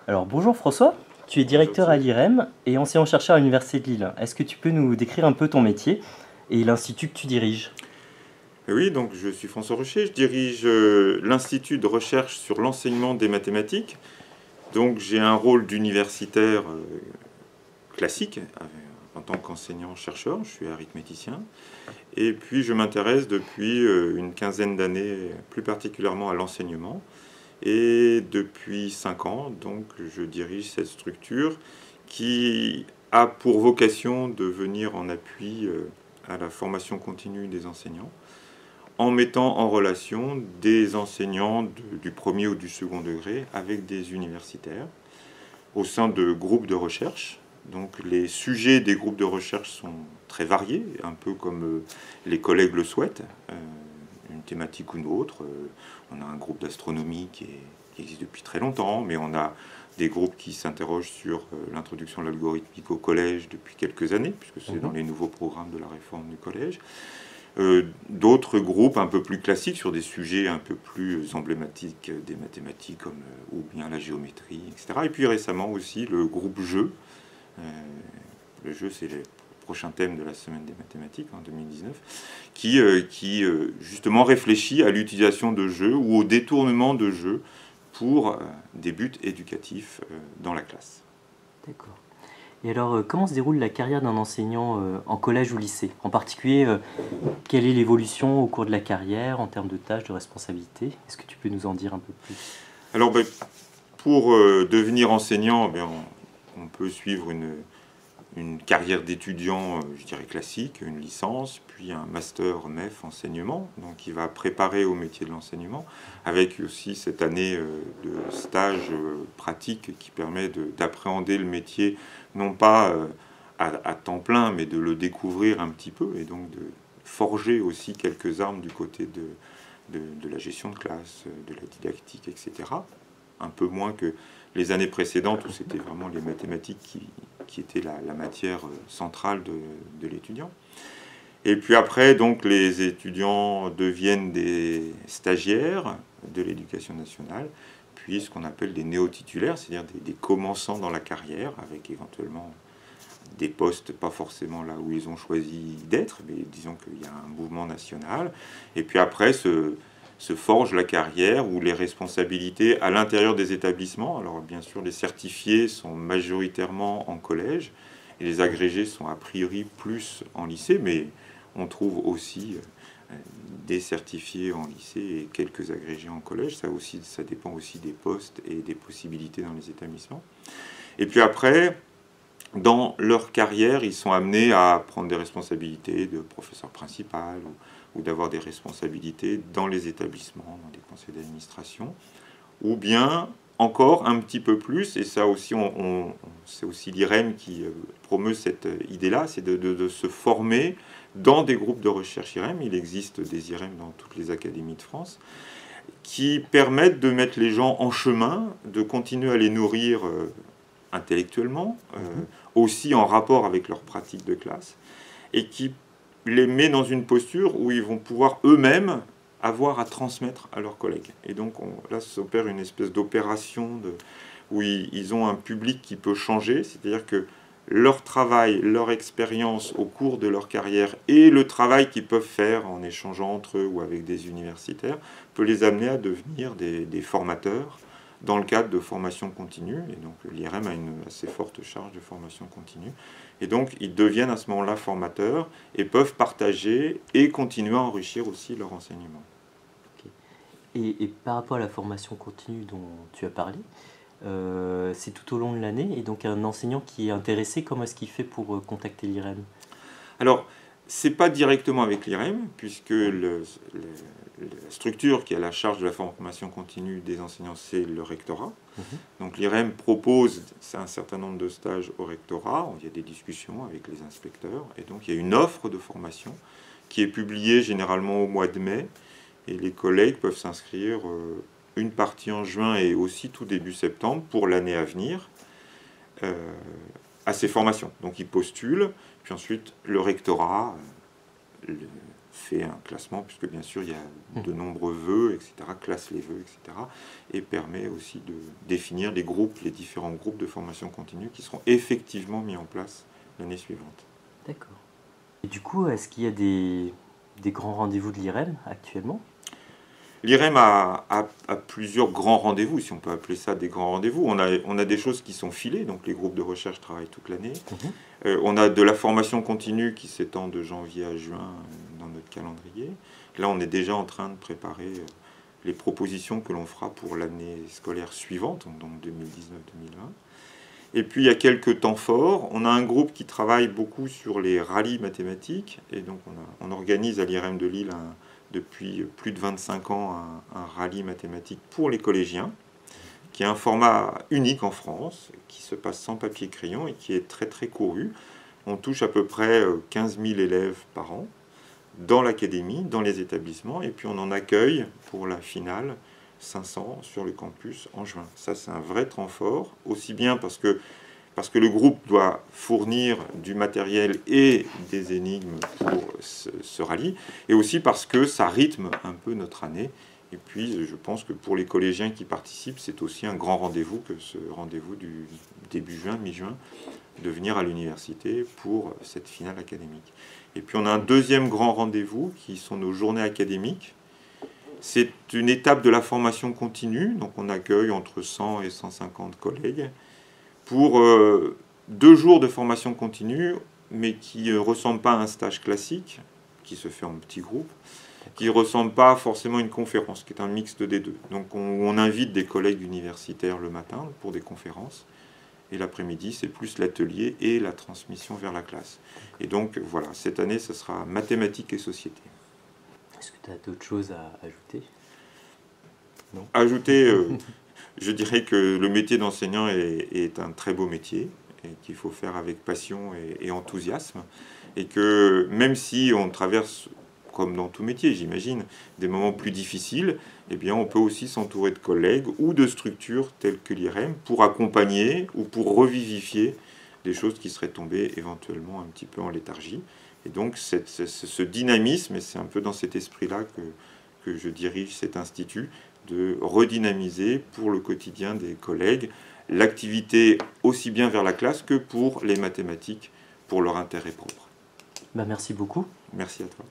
Alors bonjour François, tu es Bonjour directeur à Thierry. l'IREM et enseignant-chercheur à l'Université de Lille. Est-ce que tu peux nous décrire un peu ton métier et l'institut que tu diriges? Oui, donc je suis François Rocher, je dirige l'Institut de recherche sur l'enseignement des mathématiques. Donc j'ai un rôle d'universitaire classique en tant qu'enseignant-chercheur, je suis arithméticien. Et puis je m'intéresse depuis une quinzaine d'années plus particulièrement à l'enseignement. Et depuis 5 ans, donc je dirige cette structure qui a pour vocation de venir en appui à la formation continue des enseignants, en mettant en relation des enseignants du premier ou du second degré avec des universitaires au sein de groupes de recherche. Donc les sujets des groupes de recherche sont très variés, un peu comme les collègues le souhaitent, une thématique ou une autre. On a un groupe d'astronomie qui existe depuis très longtemps, mais on a des groupes qui s'interrogent sur l'introduction de l'algorithmique au collège depuis quelques années, puisque c'est dans Mhm. les nouveaux programmes de la réforme du collège. D'autres groupes un peu plus classiques sur des sujets un peu plus emblématiques des mathématiques, comme ou bien la géométrie, etc. Et puis récemment aussi le groupe jeu. Euh, le jeu, c'est le prochain thème de la semaine des mathématiques en 2019, qui justement réfléchit à l'utilisation de jeux ou au détournement de jeux pour des buts éducatifs dans la classe. D'accord. Et alors, comment se déroule la carrière d'un enseignant en collège ou lycée? En particulier, quelle est l'évolution au cours de la carrière en termes de tâches, de responsabilités? Est-ce que tu peux nous en dire un peu plus? Alors, ben, pour devenir enseignant, ben, on peut suivre une carrière d'étudiant, je dirais classique, une licence, puis un master MEF enseignement, donc qui va préparer au métier de l'enseignement, avec aussi cette année de stage pratique qui permet d'appréhender le métier, non pas à temps plein, mais de le découvrir un petit peu, et donc de forger aussi quelques armes du côté de la gestion de classe, de la didactique, etc. Un peu moins que les années précédentes où c'était vraiment les mathématiques qui étaient la matière centrale de l'étudiant. Et puis après, donc, les étudiants deviennent des stagiaires de l'éducation nationale, puis ce qu'on appelle des néo-titulaires, c'est-à-dire des commençants dans la carrière, avec éventuellement des postes pas forcément là où ils ont choisi d'être, mais disons qu'il y a un mouvement national. Et puis après se forge la carrière ou les responsabilités à l'intérieur des établissements. Alors bien sûr, les certifiés sont majoritairement en collège et les agrégés sont a priori plus en lycée, mais on trouve aussi des certifiés en lycée et quelques agrégés en collège. Ça dépend aussi des postes et des possibilités dans les établissements. Et puis après, dans leur carrière, ils sont amenés à prendre des responsabilités de professeur principal ou d'avoir des responsabilités dans les établissements, dans des conseils d'administration, ou bien encore un petit peu plus, et ça aussi, c'est aussi l'IREM qui promeut cette idée-là, c'est de se former dans des groupes de recherche IREM. Il existe des IREM dans toutes les académies de France, qui permettent de mettre les gens en chemin, de continuer à les nourrir intellectuellement, Mhm. aussi en rapport avec leur pratique de classe, et qui les met dans une posture où ils vont pouvoir eux-mêmes avoir à transmettre à leurs collègues. Et donc là s'opère une espèce d'opération où ils ont un public qui peut changer, c'est-à-dire que leur travail, leur expérience au cours de leur carrière et le travail qu'ils peuvent faire en échangeant entre eux ou avec des universitaires peut les amener à devenir des formateurs dans le cadre de formation continue. Et donc l'IRM a une assez forte charge de formation continue. Et donc ils deviennent à ce moment-là formateurs et peuvent partager et continuer à enrichir aussi leur enseignement. Ok. Et par rapport à la formation continue dont tu as parlé, c'est tout au long de l'année. Et donc un enseignant qui est intéressé, comment est-ce qu'il fait pour contacter l'IREM? Alors, c'est pas directement avec l'IREM, puisque la structure qui a la charge de la formation continue des enseignants, c'est le rectorat. Mhm. Donc l'IREM propose un certain nombre de stages au rectorat, il y a des discussions avec les inspecteurs, et donc il y a une offre de formation qui est publiée généralement au mois de mai, et les collègues peuvent s'inscrire une partie en juin et aussi tout début septembre pour l'année à venir euh, à ces formations. Donc ils postulent, puis ensuite le rectorat fait un classement, puisque bien sûr il y a de nombreux vœux, etc., classe les vœux, etc., et permet aussi de définir les groupes, les différents groupes de formation continue qui seront effectivement mis en place l'année suivante. D'accord. Et du coup, est-ce qu'il y a des grands rendez-vous de l'IREM actuellement? L'IREM a plusieurs grands rendez-vous, si on peut appeler ça des grands rendez-vous. On a des choses qui sont filées, donc les groupes de recherche travaillent toute l'année. On a de la formation continue qui s'étend de janvier à juin dans notre calendrier. Là, on est déjà en train de préparer les propositions que l'on fera pour l'année scolaire suivante, donc 2019-2020. Et puis, il y a quelques temps forts. On a un groupe qui travaille beaucoup sur les rallyes mathématiques. Et donc, on organise à l'IREM de Lille depuis plus de 25 ans un rallye mathématique pour les collégiens, qui est un format unique en France, qui se passe sans papier crayon et qui est très très couru. On touche à peu près 15 000 élèves par an dans l'académie, dans les établissements, et puis on en accueille pour la finale 500 sur le campus en juin. Ça, c'est un vrai temps fort, aussi bien parce que le groupe doit fournir du matériel et des énigmes pour ce rallye, et aussi parce que ça rythme un peu notre année. Et puis, je pense que pour les collégiens qui participent, c'est aussi un grand rendez-vous que ce rendez-vous du début juin, mi-juin, de venir à l'université pour cette finale académique. Et puis, on a un deuxième grand rendez-vous qui sont nos journées académiques. C'est une étape de la formation continue, donc on accueille entre 100 et 150 collègues pour 2 jours de formation continue, mais qui ne ressemble pas à un stage classique, qui se fait en petits groupes, qui ne ressemble pas forcément à une conférence, qui est un mixte des deux. Donc on invite des collègues universitaires le matin pour des conférences, et l'après-midi, c'est plus l'atelier et la transmission vers la classe. Et donc voilà, cette année, ce sera mathématiques et société. Est-ce que tu as d'autres choses à ajouter? Non. Ajouter, je dirais que le métier d'enseignant est un très beau métier, et qu'il faut faire avec passion et enthousiasme, et que même si on traverse, comme dans tout métier, j'imagine, des moments plus difficiles, eh bien, on peut aussi s'entourer de collègues ou de structures telles que l'IREM pour accompagner ou pour revivifier des choses qui seraient tombées éventuellement un petit peu en léthargie. Et donc, ce dynamisme, et c'est un peu dans cet esprit-là que je dirige cet institut, de redynamiser pour le quotidien des collègues l'activité aussi bien vers la classe que pour les mathématiques, pour leur intérêt propre. Merci beaucoup. Merci à toi.